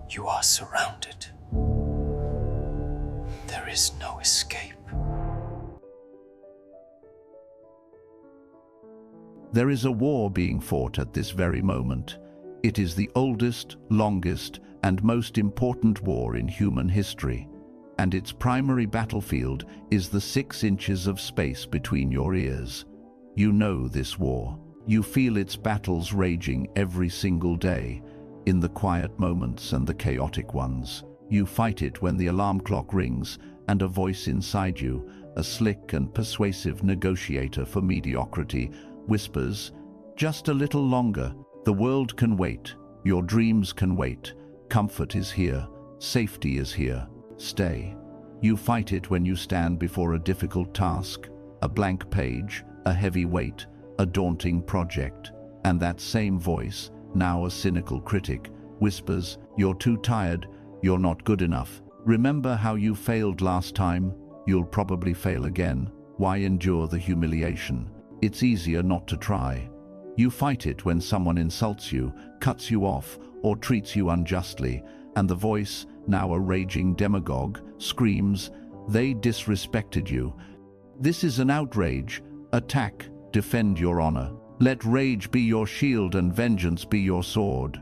You are surrounded. There is no escape. There is a war being fought at this very moment. It is the oldest, longest, and most important war in human history, and its primary battlefield is the 6 inches of space between your ears. You know this war. You feel its battles raging every single day, in the quiet moments and the chaotic ones. You fight it when the alarm clock rings and a voice inside you, a slick and persuasive negotiator for mediocrity, whispers, "Just a little longer. The world can wait. Your dreams can wait. Comfort is here. Safety is here. Stay." You fight it when you stand before a difficult task, a blank page, a heavy weight, a daunting project, and that same voice, now a cynical critic, whispers, "You're too tired. You're not good enough. Remember how you failed last time? You'll probably fail again. Why endure the humiliation? It's easier not to try." You fight it when someone insults you, cuts you off, or treats you unjustly, and the voice, now a raging demagogue, screams, "They disrespected you. This is an outrage. Attack, defend your honor. Let rage be your shield and vengeance be your sword."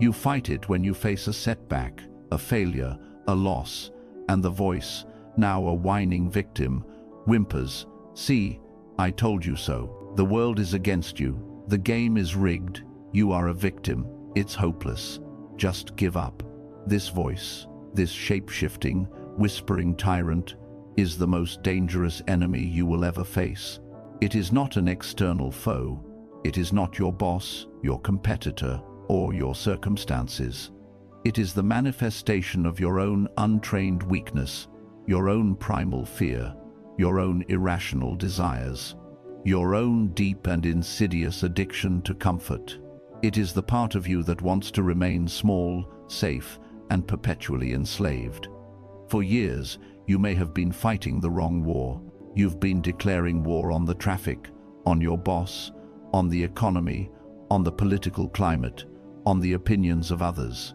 You fight it when you face a setback, a failure, a loss, and the voice, now a whining victim, whimpers, "See, I told you so. The world is against you. The game is rigged. You are a victim. It's hopeless. Just give up." This voice, this shape-shifting, whispering tyrant, is the most dangerous enemy you will ever face. It is not an external foe. It is not your boss, your competitor, or your circumstances. It is the manifestation of your own untrained weakness, your own primal fear, your own irrational desires, your own deep and insidious addiction to comfort. It is the part of you that wants to remain small, safe, and perpetually enslaved. For years, you may have been fighting the wrong war. You've been declaring war on the traffic, on your boss, on the economy, on the political climate, on the opinions of others.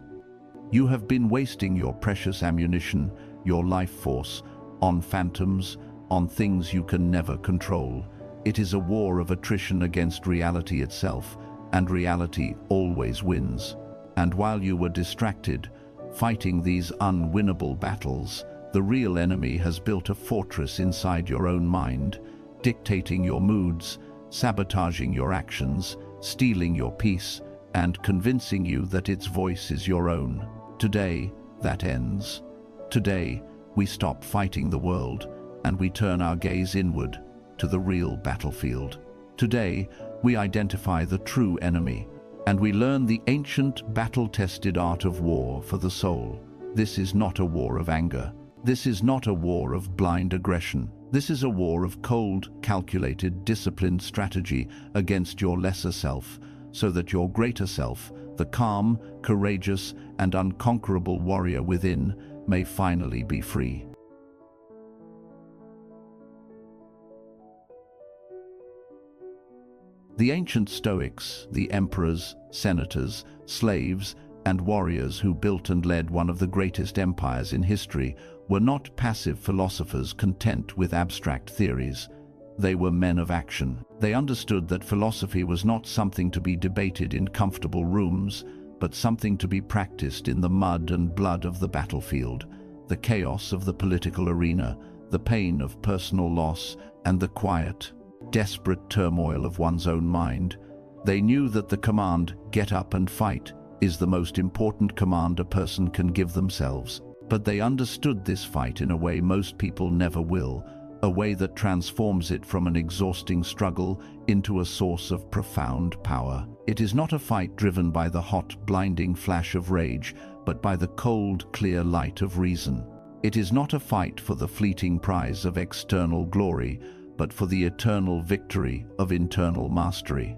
You have been wasting your precious ammunition, your life force, on phantoms, on things you can never control. It is a war of attrition against reality itself, and reality always wins. And while you were distracted, fighting these unwinnable battles, the real enemy has built a fortress inside your own mind, dictating your moods, sabotaging your actions, stealing your peace, and convincing you that its voice is your own. Today, that ends. Today, we stop fighting the world, and we turn our gaze inward to the real battlefield. Today, we identify the true enemy, and we learn the ancient, battle-tested art of war for the soul. This is not a war of anger. This is not a war of blind aggression. This is a war of cold, calculated, disciplined strategy against your lesser self, so that your greater self, the calm, courageous, and unconquerable warrior within, may finally be free. The ancient Stoics, the emperors, senators, slaves, and warriors who built and led one of the greatest empires in history, were not passive philosophers content with abstract theories. They were men of action. They understood that philosophy was not something to be debated in comfortable rooms, but something to be practiced in the mud and blood of the battlefield, the chaos of the political arena, the pain of personal loss, and the quiet, desperate turmoil of one's own mind. They knew that the command, "Get up and fight," is the most important command a person can give themselves. But they understood this fight in a way most people never will, a way that transforms it from an exhausting struggle into a source of profound power. It is not a fight driven by the hot, blinding flash of rage, but by the cold, clear light of reason. It is not a fight for the fleeting prize of external glory, but for the eternal victory of internal mastery.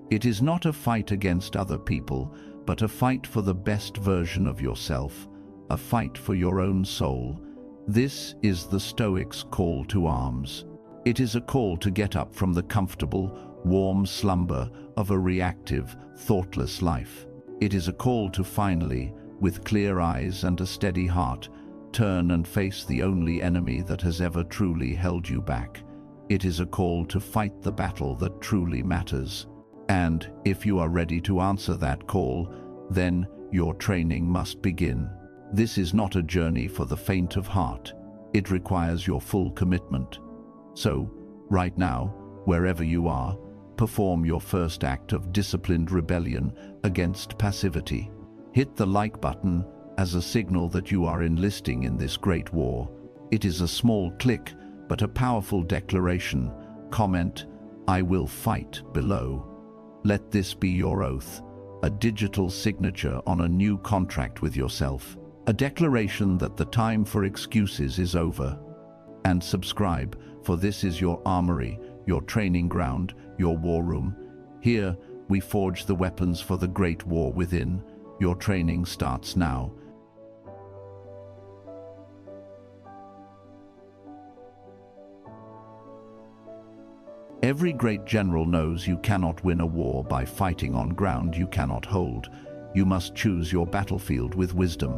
It is not a fight against other people, but a fight for the best version of yourself, a fight for your own soul. This is the Stoics' call to arms. It is a call to get up from the comfortable, warm slumber of a reactive, thoughtless life. It is a call to finally, with clear eyes and a steady heart, turn and face the only enemy that has ever truly held you back. It is a call to fight the battle that truly matters. And if you are ready to answer that call, then your training must begin. This is not a journey for the faint of heart. It requires your full commitment. So, right now, wherever you are, perform your first act of disciplined rebellion against passivity. Hit the like button as a signal that you are enlisting in this great war. It is a small click, but a powerful declaration. Comment, "I will fight," below. Let this be your oath, a digital signature on a new contract with yourself, a declaration that the time for excuses is over. And subscribe, for this is your armory, your training ground, your war room. Here, we forge the weapons for the great war within. Your training starts now. Every great general knows you cannot win a war by fighting on ground you cannot hold. You must choose your battlefield with wisdom.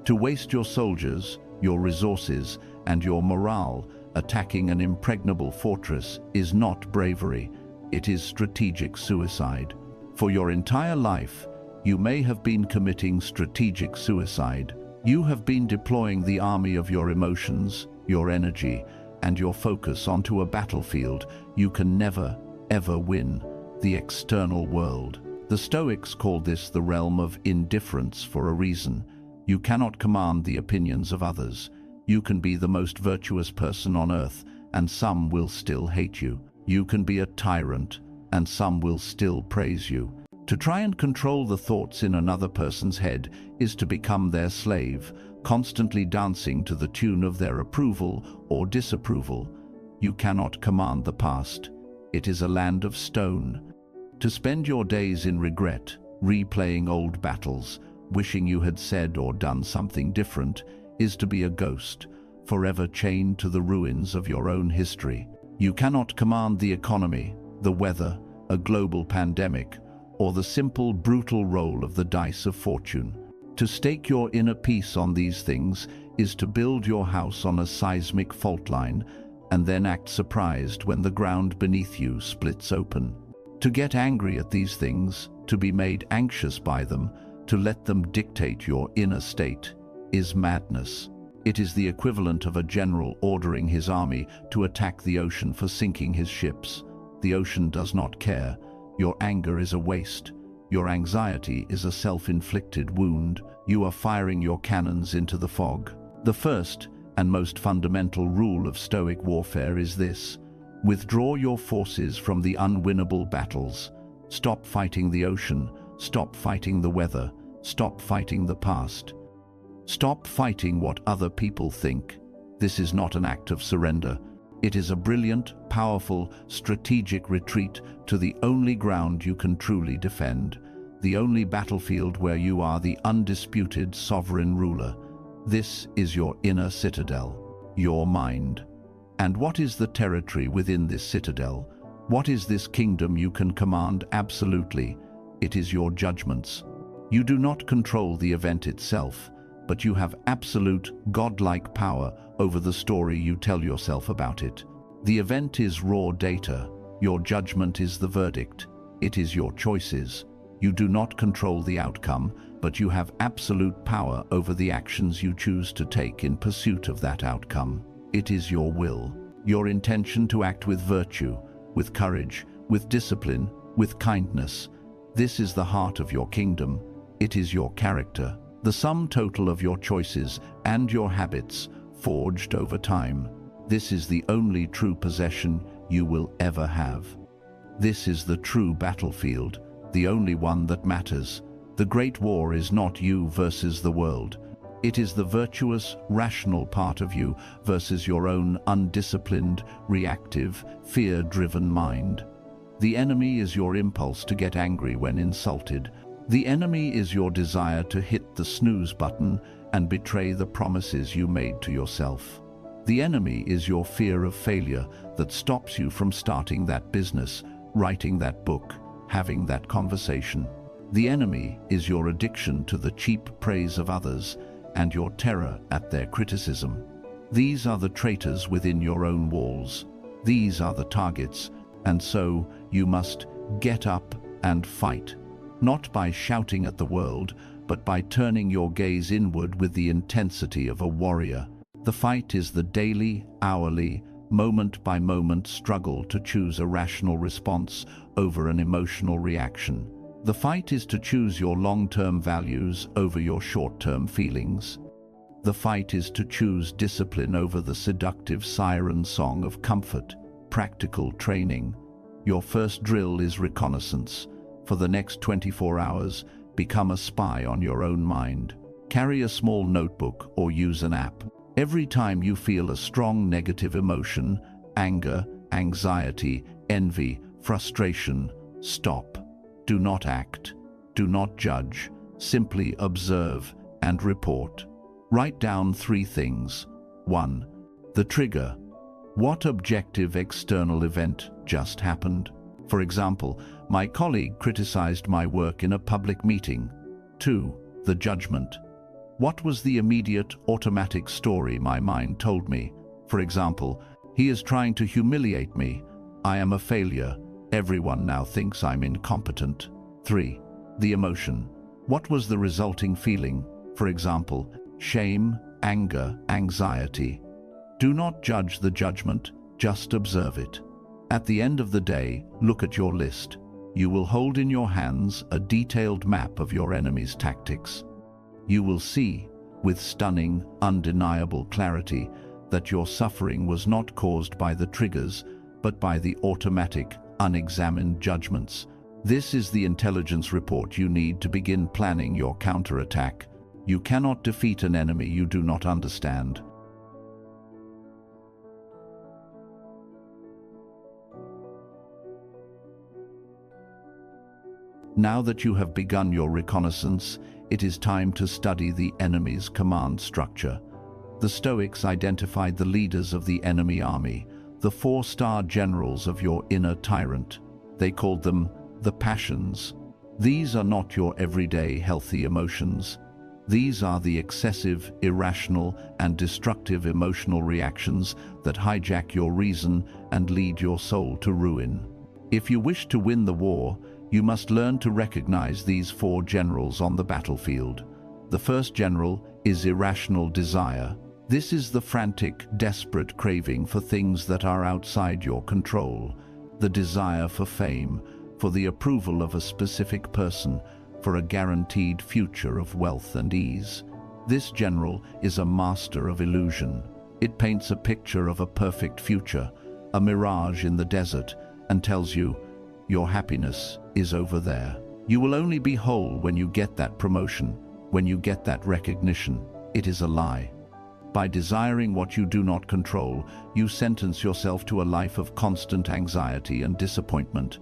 To waste your soldiers, your resources, and your morale attacking an impregnable fortress is not bravery, it is strategic suicide. For your entire life, you may have been committing strategic suicide. You have been deploying the army of your emotions, your energy, and your focus onto a battlefield you can never, ever win, the external world. The Stoics called this the realm of indifference for a reason. You cannot command the opinions of others. You can be the most virtuous person on earth, and some will still hate you. You can be a tyrant, and some will still praise you. To try and control the thoughts in another person's head is to become their slave, constantly dancing to the tune of their approval or disapproval. You cannot command the past. It is a land of stone. To spend your days in regret, replaying old battles, wishing you had said or done something different, is to be a ghost, forever chained to the ruins of your own history. You cannot command the economy, the weather, a global pandemic, or the simple, brutal roll of the dice of fortune. To stake your inner peace on these things is to build your house on a seismic fault line and then act surprised when the ground beneath you splits open. To get angry at these things, to be made anxious by them, to let them dictate your inner state, is madness. It is the equivalent of a general ordering his army to attack the ocean for sinking his ships. The ocean does not care. Your anger is a waste. Your anxiety is a self-inflicted wound. You are firing your cannons into the fog. The first and most fundamental rule of Stoic warfare is this: withdraw your forces from the unwinnable battles. Stop fighting the ocean. Stop fighting the weather. Stop fighting the past. Stop fighting what other people think. This is not an act of surrender. It is a brilliant, powerful, strategic retreat to the only ground you can truly defend, the only battlefield where you are the undisputed sovereign ruler. This is your inner citadel, your mind. And what is the territory within this citadel? What is this kingdom you can command absolutely? It is your judgments. You do not control the event itself, but you have absolute, godlike power over the story you tell yourself about it. The event is raw data. Your judgment is the verdict. It is your choices. You do not control the outcome, but you have absolute power over the actions you choose to take in pursuit of that outcome. It is your will, your intention to act with virtue, with courage, with discipline, with kindness. This is the heart of your kingdom. It is your character, the sum total of your choices and your habits, forged over time. This is the only true possession you will ever have. This is the true battlefield, the only one that matters. The Great War is not you versus the world. It is the virtuous, rational part of you versus your own undisciplined, reactive, fear-driven mind. The enemy is your impulse to get angry when insulted. The enemy is your desire to hit the snooze button and betray the promises you made to yourself. The enemy is your fear of failure that stops you from starting that business, writing that book, having that conversation. The enemy is your addiction to the cheap praise of others and your terror at their criticism. These are the traitors within your own walls. These are the targets, and so you must get up and fight, not by shouting at the world, but by turning your gaze inward with the intensity of a warrior. The fight is the daily, hourly, moment-by-moment struggle to choose a rational response over an emotional reaction. The fight is to choose your long-term values over your short-term feelings. The fight is to choose discipline over the seductive siren song of comfort. Practical training. Your first drill is reconnaissance. For the next 24 hours, become a spy on your own mind. Carry a small notebook or use an app. Every time you feel a strong negative emotion, anger, anxiety, envy, frustration, stop. Do not act. Do not judge. Simply observe and report. Write down 3 things. 1. The trigger. What objective external event just happened? For example, my colleague criticized my work in a public meeting. 2. The judgment. What was the immediate, automatic story my mind told me? For example, he is trying to humiliate me. I am a failure. Everyone now thinks I'm incompetent. 3. The emotion. What was the resulting feeling? For example, shame, anger, anxiety. Do not judge the judgment, just observe it. At the end of the day, look at your list. You will hold in your hands a detailed map of your enemy's tactics. You will see, with stunning, undeniable clarity, that your suffering was not caused by the triggers, but by the automatic, unexamined judgments. This is the intelligence report you need to begin planning your counterattack. You cannot defeat an enemy you do not understand. Now that you have begun your reconnaissance, it is time to study the enemy's command structure. The Stoics identified the leaders of the enemy army, the 4-star generals of your inner tyrant. They called them the passions. These are not your everyday healthy emotions. These are the excessive, irrational, and destructive emotional reactions that hijack your reason and lead your soul to ruin. If you wish to win the war, you must learn to recognize these 4 generals on the battlefield. The first general is irrational desire. This is the frantic, desperate craving for things that are outside your control. The desire for fame, for the approval of a specific person, for a guaranteed future of wealth and ease. This general is a master of illusion. It paints a picture of a perfect future, a mirage in the desert, and tells you, your happiness is over there. You will only be whole when you get that promotion, when you get that recognition. It is a lie. By desiring what you do not control, you sentence yourself to a life of constant anxiety and disappointment.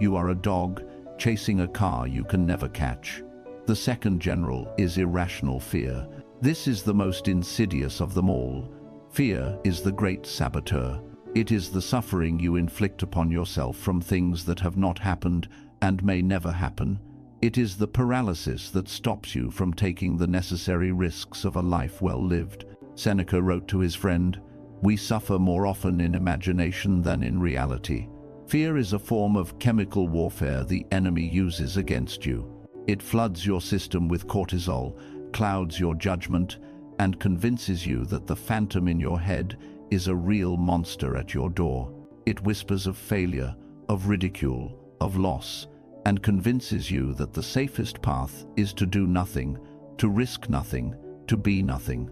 You are a dog chasing a car you can never catch. The second general is irrational fear. This is the most insidious of them all. Fear is the great saboteur. It is the suffering you inflict upon yourself from things that have not happened and may never happen. It is the paralysis that stops you from taking the necessary risks of a life well lived. Seneca wrote to his friend, "We suffer more often in imagination than in reality." Fear is a form of chemical warfare the enemy uses against you. It floods your system with cortisol, clouds your judgment, and convinces you that the phantom in your head is a real monster at your door. It whispers of failure, of ridicule, of loss, and convinces you that the safest path is to do nothing, to risk nothing, to be nothing.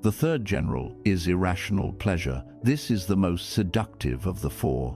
The third general is irrational pleasure. This is the most seductive of the 4.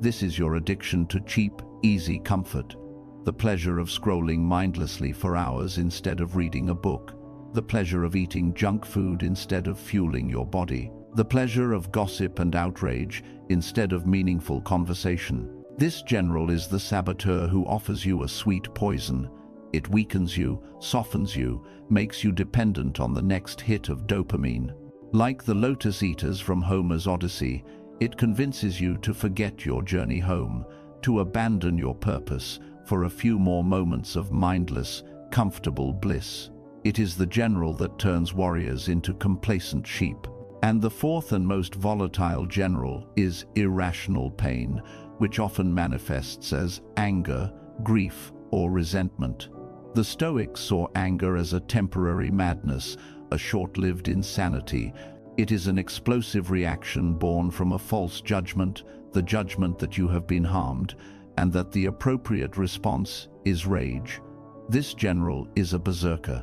This is your addiction to cheap, easy comfort. The pleasure of scrolling mindlessly for hours instead of reading a book. The pleasure of eating junk food instead of fueling your body. The pleasure of gossip and outrage instead of meaningful conversation. This general is the saboteur who offers you a sweet poison. It weakens you, softens you, makes you dependent on the next hit of dopamine. Like the lotus eaters from Homer's Odyssey, it convinces you to forget your journey home, to abandon your purpose, for a few more moments of mindless, comfortable bliss. It is the general that turns warriors into complacent sheep. And the fourth and most volatile general is irrational pain, which often manifests as anger, grief, or resentment. The Stoics saw anger as a temporary madness, a short-lived insanity. It is an explosive reaction born from a false judgment, the judgment that you have been harmed, and that the appropriate response is rage. This general is a berserker.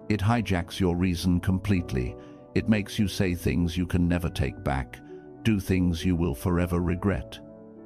It hijacks your reason completely. It makes you say things you can never take back, do things you will forever regret.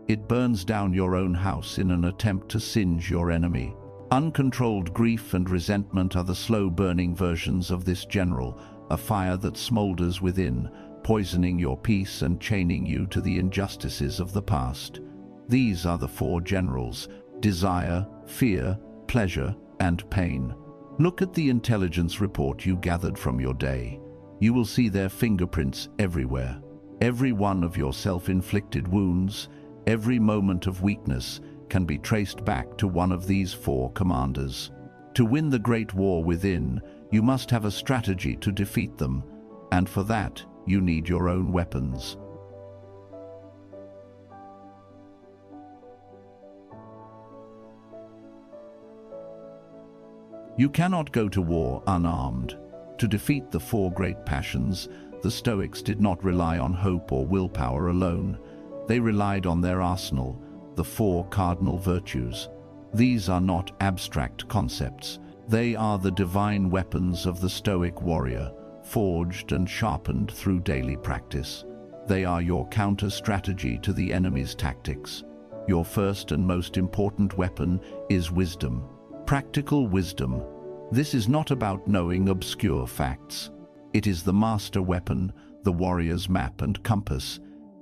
It burns down your own house in an attempt to singe your enemy. Uncontrolled grief and resentment are the slow-burning versions of this general, a fire that smolders within, poisoning your peace and chaining you to the injustices of the past. These are the four generals: desire, fear, pleasure, and pain. Look at the intelligence report you gathered from your day. You will see their fingerprints everywhere. Every one of your self-inflicted wounds, every moment of weakness can be traced back to one of these four commanders. To win the great war within, you must have a strategy to defeat them, and for that, you need your own weapons. You cannot go to war unarmed. To defeat the four great passions, the Stoics did not rely on hope or willpower alone. They relied on their arsenal, the four cardinal virtues. These are not abstract concepts. They are the divine weapons of the Stoic warrior, forged and sharpened through daily practice. They are your counter-strategy to the enemy's tactics. Your first and most important weapon is wisdom. Practical wisdom. This is not about knowing obscure facts. It is the master weapon, the warrior's map and compass.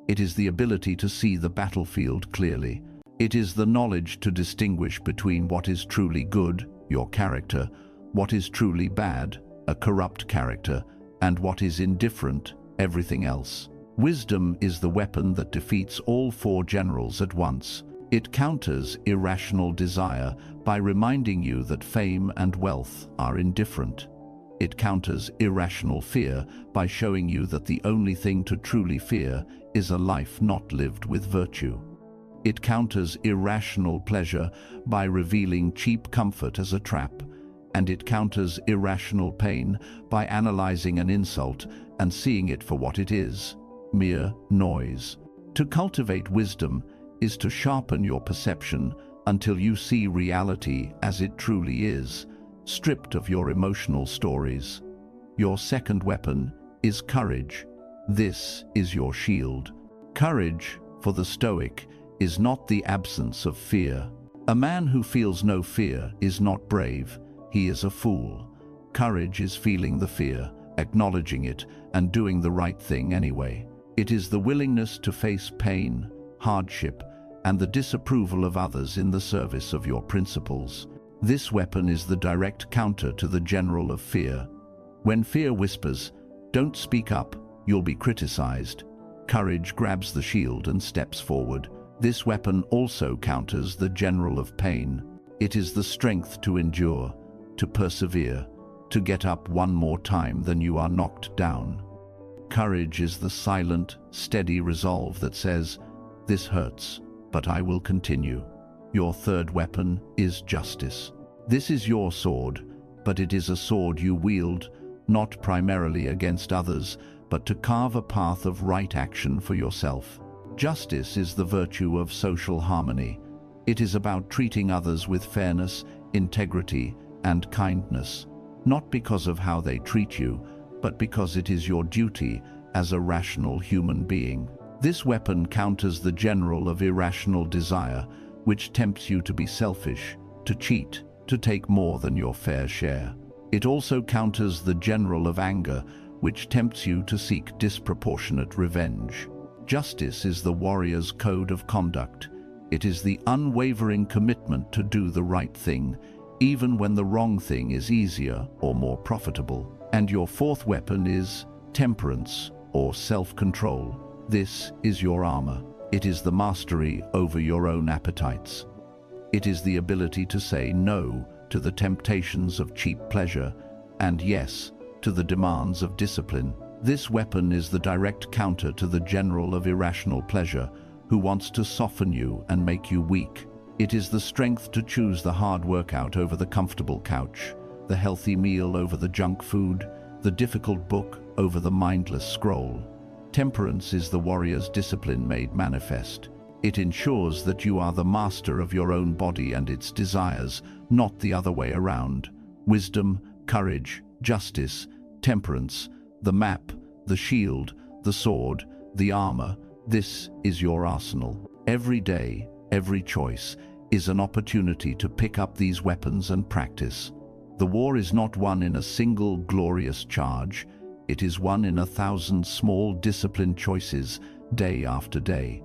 It is the ability to see the battlefield clearly. It is the knowledge to distinguish between what is truly good, your character, what is truly bad, a corrupt character, and what is indifferent, everything else. Wisdom is the weapon that defeats all four generals at once. It counters irrational desire by reminding you that fame and wealth are indifferent. It counters irrational fear by showing you that the only thing to truly fear is a life not lived with virtue. It counters irrational pleasure by revealing cheap comfort as a trap, and it counters irrational pain by analyzing an insult and seeing it for what it is, mere noise. To cultivate wisdom is to sharpen your perception until you see reality as it truly is, stripped of your emotional stories. Your second weapon is courage. This is your shield. Courage, for the Stoic, is not the absence of fear. A man who feels no fear is not brave, he is a fool. Courage is feeling the fear, acknowledging it, and doing the right thing anyway. It is the willingness to face pain, hardship, and the disapproval of others in the service of your principles. This weapon is the direct counter to the general of fear. When fear whispers, "Don't speak up, you'll be criticized," courage grabs the shield and steps forward. This weapon also counters the general of pain. It is the strength to endure, to persevere, to get up one more time than you are knocked down. Courage is the silent, steady resolve that says, "This hurts, but I will continue." Your third weapon is justice. This is your sword, but it is a sword you wield not primarily against others, but to carve a path of right action for yourself. Justice is the virtue of social harmony. It is about treating others with fairness, integrity, and kindness, not because of how they treat you, but because it is your duty as a rational human being. This weapon counters the general of irrational desire, which tempts you to be selfish, to cheat, to take more than your fair share. It also counters the general of anger, which tempts you to seek disproportionate revenge. Justice is the warrior's code of conduct. It is the unwavering commitment to do the right thing, even when the wrong thing is easier or more profitable. And your fourth weapon is temperance, or self-control. This is your armor. It is the mastery over your own appetites. It is the ability to say no to the temptations of cheap pleasure and yes to the demands of discipline. This weapon is the direct counter to the general of irrational pleasure, who wants to soften you and make you weak. It is the strength to choose the hard workout over the comfortable couch, the healthy meal over the junk food, the difficult book over the mindless scroll. Temperance is the warrior's discipline made manifest. It ensures that you are the master of your own body and its desires, not the other way around. Wisdom, courage, justice, temperance, the map, the shield, the sword, the armor, this is your arsenal. Every day, every choice is an opportunity to pick up these weapons and practice. The war is not won in a single glorious charge. It is won in 1,000 small disciplined choices, day after day.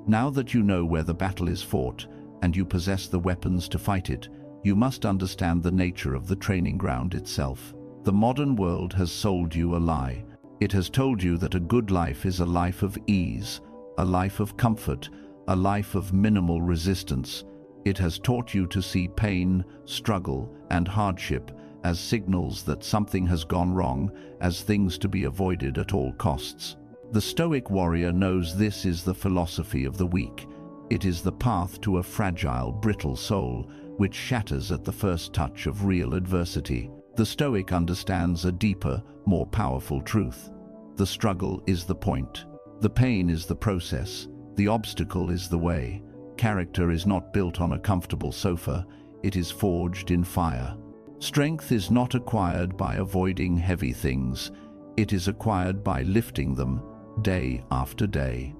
Now that you know where the battle is fought, and you possess the weapons to fight it, you must understand the nature of the training ground itself. The modern world has sold you a lie. It has told you that a good life is a life of ease, a life of comfort, a life of minimal resistance. It has taught you to see pain, struggle, and hardship as signals that something has gone wrong, as things to be avoided at all costs. The Stoic warrior knows this is the philosophy of the weak. It is the path to a fragile, brittle soul, which shatters at the first touch of real adversity. The Stoic understands a deeper, more powerful truth. The struggle is the point. The pain is the process. The obstacle is the way. Character is not built on a comfortable sofa. It is forged in fire. Strength is not acquired by avoiding heavy things. It is acquired by lifting them day after day.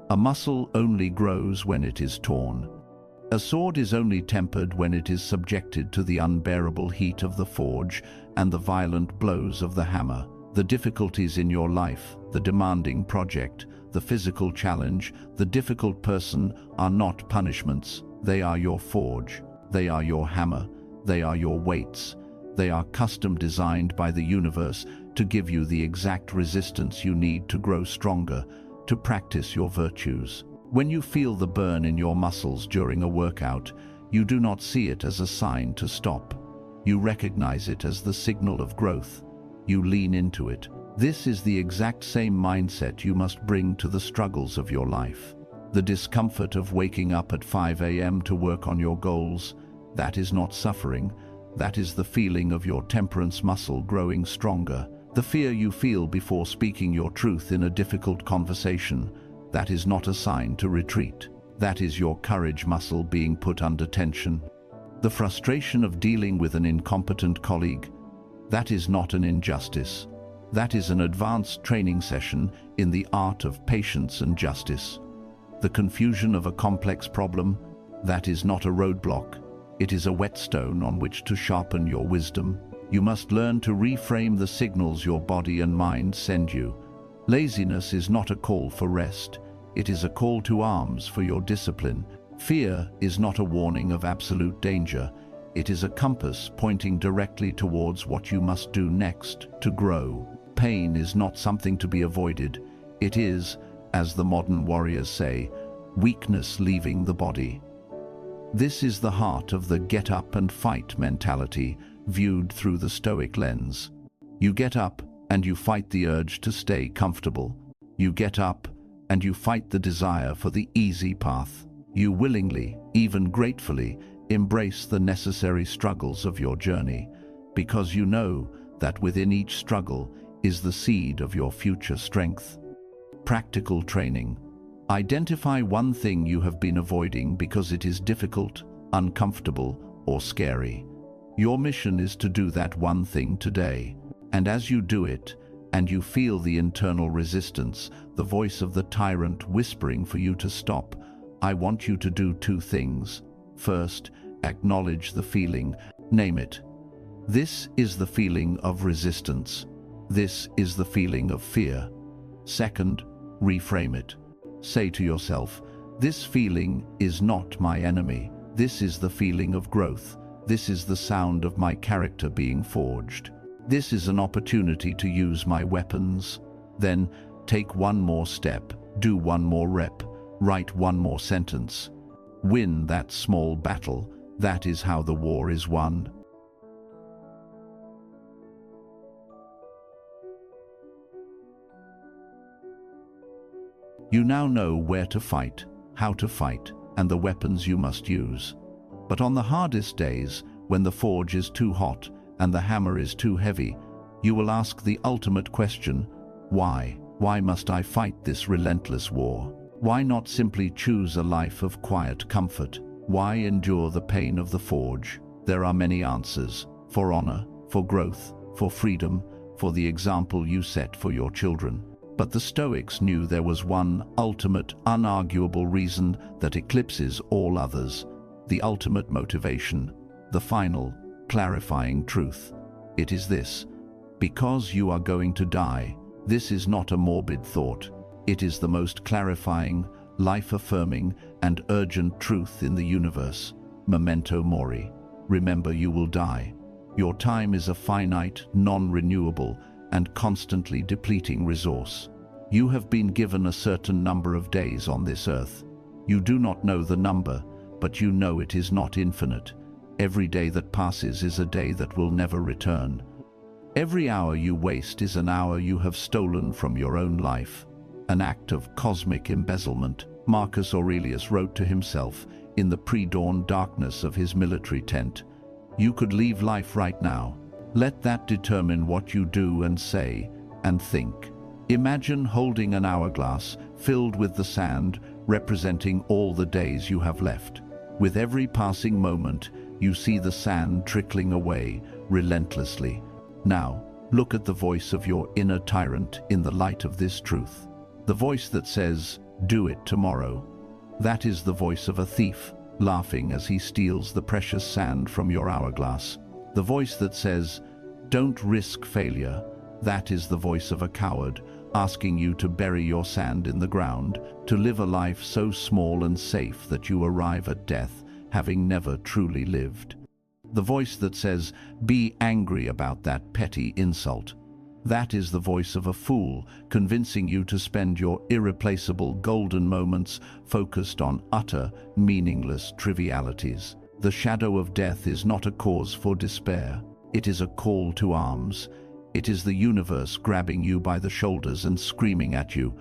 A muscle only grows when it is torn. A sword is only tempered when it is subjected to the unbearable heat of the forge and the violent blows of the hammer. The difficulties in your life, the demanding project, the physical challenge, the difficult person are not punishments. They are your forge. They are your hammer. They are your weights. They are custom designed by the universe to give you the exact resistance you need to grow stronger, to practice your virtues. When you feel the burn in your muscles during a workout, you do not see it as a sign to stop. You recognize it as the signal of growth. You lean into it. This is the exact same mindset you must bring to the struggles of your life. The discomfort of waking up at 5 a.m. to work on your goals, that is not suffering. That is the feeling of your temperance muscle growing stronger. The fear you feel before speaking your truth in a difficult conversation, that is not a sign to retreat. That is your courage muscle being put under tension. The frustration of dealing with an incompetent colleague, that is not an injustice. That is an advanced training session in the art of patience and justice. The confusion of a complex problem, that is not a roadblock. It is a whetstone on which to sharpen your wisdom. You must learn to reframe the signals your body and mind send you. Laziness is not a call for rest. It is a call to arms for your discipline. Fear is not a warning of absolute danger. It is a compass pointing directly towards what you must do next to grow. Pain is not something to be avoided. It is, as the modern warriors say, weakness leaving the body. This is the heart of the get up and fight mentality, viewed through the Stoic lens. You get up and you fight the urge to stay comfortable. You get up and you fight the desire for the easy path. You willingly, even gratefully, embrace the necessary struggles of your journey, because you know that within each struggle is the seed of your future strength. Practical training. Identify one thing you have been avoiding because it is difficult, uncomfortable, or scary. Your mission is to do that one thing today. And as you do it, and you feel the internal resistance, the voice of the tyrant whispering for you to stop, I want you to do two things. First, acknowledge the feeling. Name it. This is the feeling of resistance. This is the feeling of fear. Second, reframe it. Say to yourself, this feeling is not my enemy. This is the feeling of growth. This is the sound of my character being forged. This is an opportunity to use my weapons. Then take one more step, do one more rep, write one more sentence. Win that small battle. That is how the war is won. You now know where to fight, how to fight, and the weapons you must use. But on the hardest days, when the forge is too hot and the hammer is too heavy, you will ask the ultimate question: why? Why must I fight this relentless war? Why not simply choose a life of quiet comfort? Why endure the pain of the forge? There are many answers: for honor, for growth, for freedom, for the example you set for your children. But the Stoics knew there was one ultimate, unarguable reason that eclipses all others, the ultimate motivation, the final, clarifying truth. It is this: because you are going to die. This is not a morbid thought. It is the most clarifying, life-affirming, and urgent truth in the universe. Memento mori. Remember, you will die. Your time is a finite, non-renewable, and constantly depleting resource. You have been given a certain number of days on this earth. You do not know the number, but you know it is not infinite. Every day that passes is a day that will never return. Every hour you waste is an hour you have stolen from your own life. An act of cosmic embezzlement, Marcus Aurelius wrote to himself in the pre-dawn darkness of his military tent. You could leave life right now. Let that determine what you do and say and think. Imagine holding an hourglass filled with the sand, representing all the days you have left. With every passing moment, you see the sand trickling away relentlessly. Now, look at the voice of your inner tyrant in the light of this truth. The voice that says, "Do it tomorrow." That is the voice of a thief, laughing as he steals the precious sand from your hourglass. The voice that says, "Don't risk failure." That is the voice of a coward, asking you to bury your sand in the ground, to live a life so small and safe that you arrive at death, having never truly lived. The voice that says, "Be angry about that petty insult." That is the voice of a fool, convincing you to spend your irreplaceable golden moments focused on utter, meaningless trivialities. The shadow of death is not a cause for despair. It is a call to arms. It is the universe grabbing you by the shoulders and screaming at you,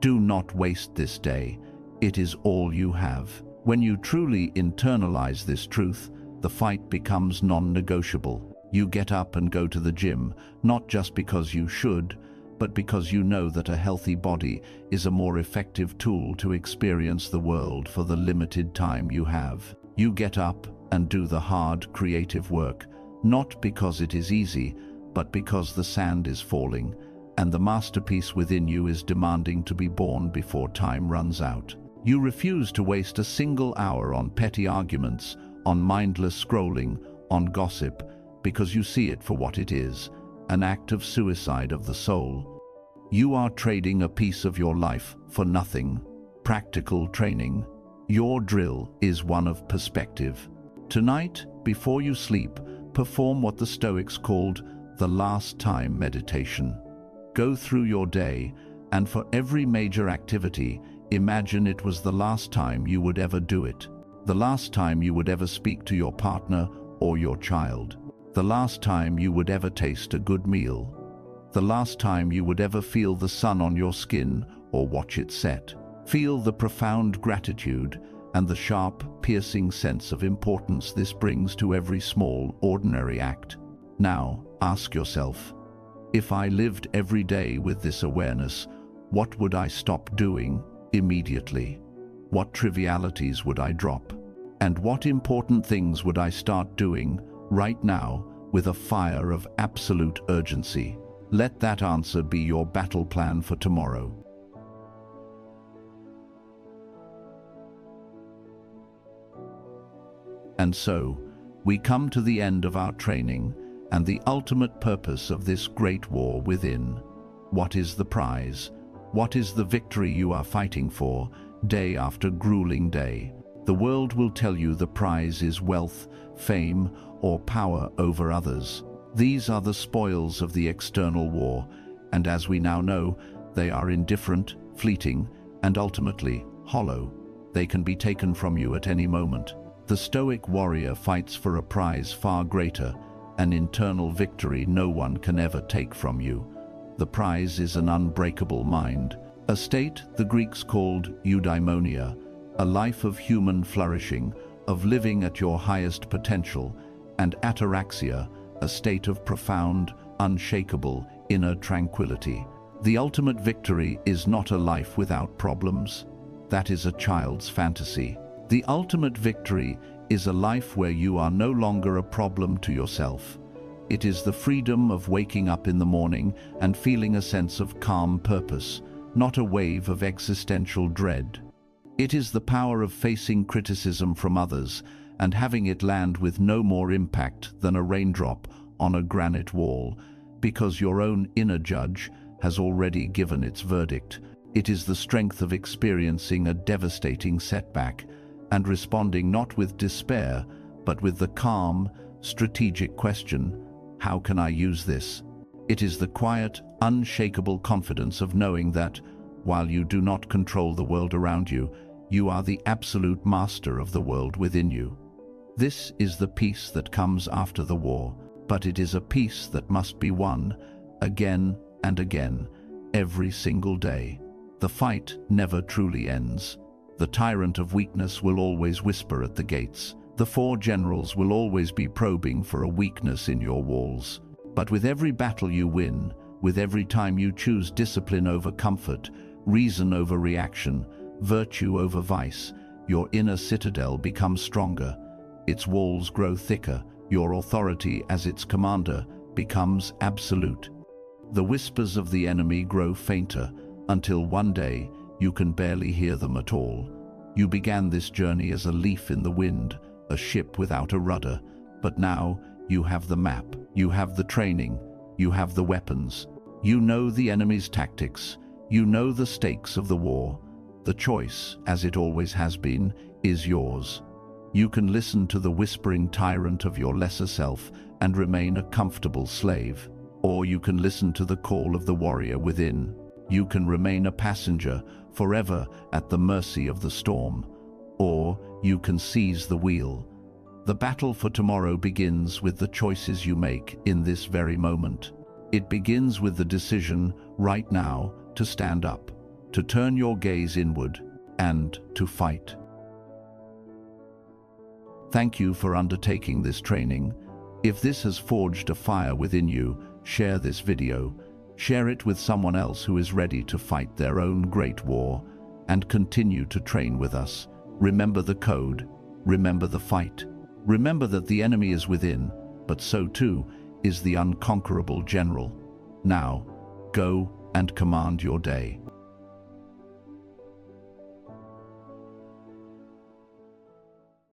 "Do not waste this day. It is all you have." When you truly internalize this truth, the fight becomes non-negotiable. You get up and go to the gym, not just because you should, but because you know that a healthy body is a more effective tool to experience the world for the limited time you have. You get up and do the hard, creative work, not because it is easy, but because the sand is falling, and the masterpiece within you is demanding to be born before time runs out. You refuse to waste a single hour on petty arguments, on mindless scrolling, on gossip, because you see it for what it is, an act of suicide of the soul. You are trading a piece of your life for nothing. Practical training. Your drill is one of perspective. Tonight, before you sleep, perform what the Stoics called the last time meditation. Go through your day, and for every major activity, imagine it was the last time you would ever do it. The last time you would ever speak to your partner or your child. The last time you would ever taste a good meal. The last time you would ever feel the sun on your skin or watch it set. Feel the profound gratitude and the sharp, piercing sense of importance this brings to every small, ordinary act. Now, ask yourself, if I lived every day with this awareness, what would I stop doing immediately? What trivialities would I drop? And what important things would I start doing right now with a fire of absolute urgency? Let that answer be your battle plan for tomorrow. And so, we come to the end of our training and the ultimate purpose of this great war within. What is the prize? What is the victory you are fighting for, day after grueling day? The world will tell you the prize is wealth, fame, or power over others. These are the spoils of the external war, and as we now know, They are indifferent, fleeting, and ultimately hollow. They can be taken from you at any moment. The Stoic warrior fights for a prize far greater, an internal victory no one can ever take from you. The prize is an unbreakable mind, a state the Greeks called eudaimonia, a life of human flourishing, of living at your highest potential, and ataraxia, a state of profound, unshakable, inner tranquility. The ultimate victory is not a life without problems. That is a child's fantasy. The ultimate victory is a life where you are no longer a problem to yourself. It is the freedom of waking up in the morning and feeling a sense of calm purpose, not a wave of existential dread. It is the power of facing criticism from others and having it land with no more impact than a raindrop on a granite wall, because your own inner judge has already given its verdict. It is the strength of experiencing a devastating setback and responding not with despair, but with the calm, strategic question, how can I use this? It is the quiet, unshakable confidence of knowing that, while you do not control the world around you, you are the absolute master of the world within you. This is the peace that comes after the war, but it is a peace that must be won again and again, every single day. The fight never truly ends. The tyrant of weakness will always whisper at the gates. The four generals will always be probing for a weakness in your walls. But with every battle you win, with every time you choose discipline over comfort, reason over reaction, virtue over vice, your inner citadel becomes stronger. Its walls grow thicker. Your authority as its commander becomes absolute. The whispers of the enemy grow fainter until one day you can barely hear them at all. You began this journey as a leaf in the wind, a ship without a rudder, but now you have the map, you have the training, you have the weapons. You know the enemy's tactics, you know the stakes of the war. The choice, as it always has been, is yours. You can listen to the whispering tyrant of your lesser self and remain a comfortable slave, or you can listen to the call of the warrior within. You can remain a passenger forever at the mercy of the storm, or you can seize the wheel. The battle for tomorrow begins with the choices you make in this very moment. It begins with the decision right now to stand up, to turn your gaze inward, and to fight. Thank you for undertaking this training. If this has forged a fire within you, share this video. Share it with someone else who is ready to fight their own great war, and continue to train with us. Remember the code. Remember the fight. Remember that the enemy is within, but so too is the unconquerable general. Now, go and command your day.